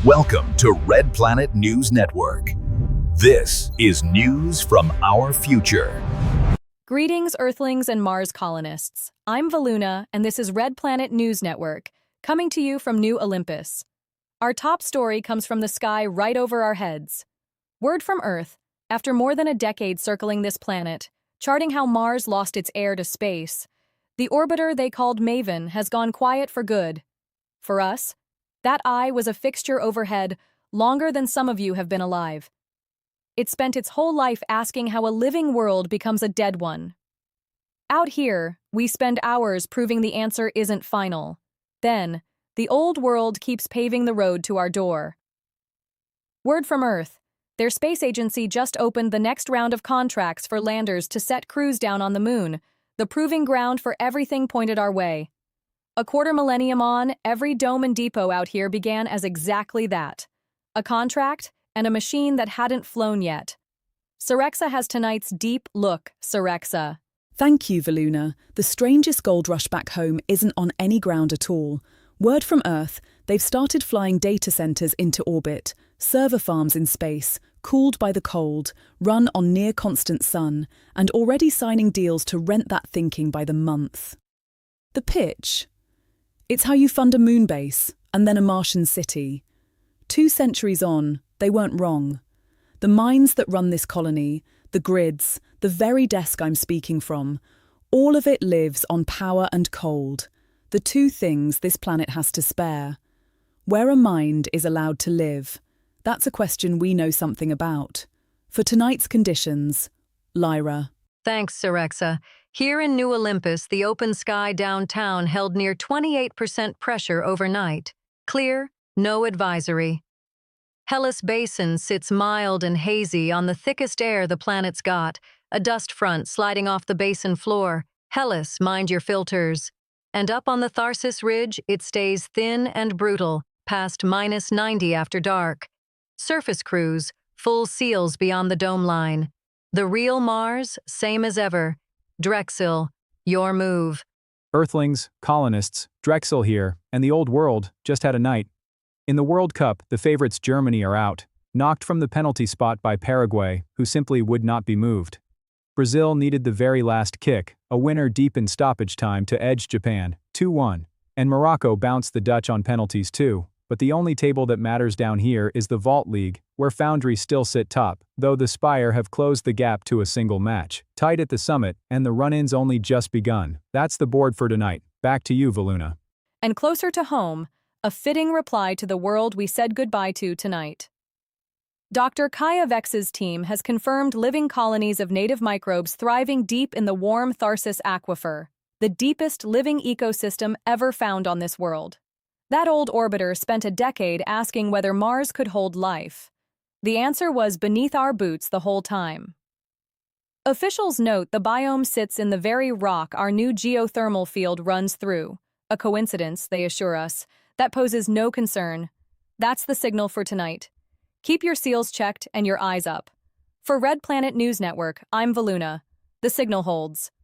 Welcome to RedPlanet News Network. This is news from our future. Greetings, Earthlings and Mars colonists. I'm Valuna, and this is RedPlanet News Network, coming to you from New Olympus. Our top story comes from the sky right over our heads. Word from Earth, after more than a decade circling this planet, charting how Mars lost its air to space, the orbiter they called MAVEN has gone quiet for good. For us, that eye was a fixture overhead longer than some of you have been alive. It spent its whole life asking how a living world becomes a dead one. Out here, we spend hours proving the answer isn't final. Then, the old world keeps paving the road to our door. Word from Earth, their space agency just opened the next round of contracts for landers to set crews down on the moon, the proving ground for everything pointed our way. A quarter millennium on, every dome and depot out here began as exactly that. A contract and a machine that hadn't flown yet. Syrexa has tonight's Deep Look, Syrexa. Thank you, Valuna. The strangest gold rush back home isn't on any ground at all. Word from Earth, they've started flying data centers into orbit, server farms in space, cooled by the cold, run on near-constant sun, and already signing deals to rent that thinking by the month. The pitch? It's how you fund a moon base, and then a Martian city. 2 centuries on, they weren't wrong. The minds that run this colony, the grids, the very desk I'm speaking from, all of it lives on power and cold, the 2 things this planet has to spare. Where a mind is allowed to live, that's a question we know something about. For tonight's conditions, Lyra. Thanks, Syrexa. Here in New Olympus, the open sky downtown held near 28% pressure overnight. Clear, no advisory. Hellas Basin sits mild and hazy on the thickest air the planet's got, a dust front sliding off the basin floor. Hellas, mind your filters. And up on the Tharsis Ridge, it stays thin and brutal, past -90 after dark. Surface crews, full seals beyond the dome line. The real Mars, same as ever. Drexel, your move. Earthlings, colonists, Drexel here, and the old world just had a night. In the World Cup, the favorites Germany are out, knocked from the penalty spot by Paraguay, who simply would not be moved. Brazil needed the very last kick, a winner deep in stoppage time to edge Japan, 2-1. And Morocco bounced the Dutch on penalties too. But the only table that matters down here is the Vault League, where Foundry still sit top, though the Spire have closed the gap to a single match. Tight at the summit, and the run-ins only just begun. That's the board for tonight. Back to you, Valuna. And closer to home, a fitting reply to the world we said goodbye to tonight. Dr. Kaya Vex's team has confirmed living colonies of native microbes thriving deep in the warm Tharsis aquifer, the deepest living ecosystem ever found on this world. That old orbiter spent a decade asking whether Mars could hold life. The answer was beneath our boots the whole time. Officials note the biome sits in the very rock our new geothermal field runs through. A coincidence, they assure us, that poses no concern. That's the signal for tonight. Keep your seals checked and your eyes up. For RedPlanet News Network, I'm Valuna. The signal holds.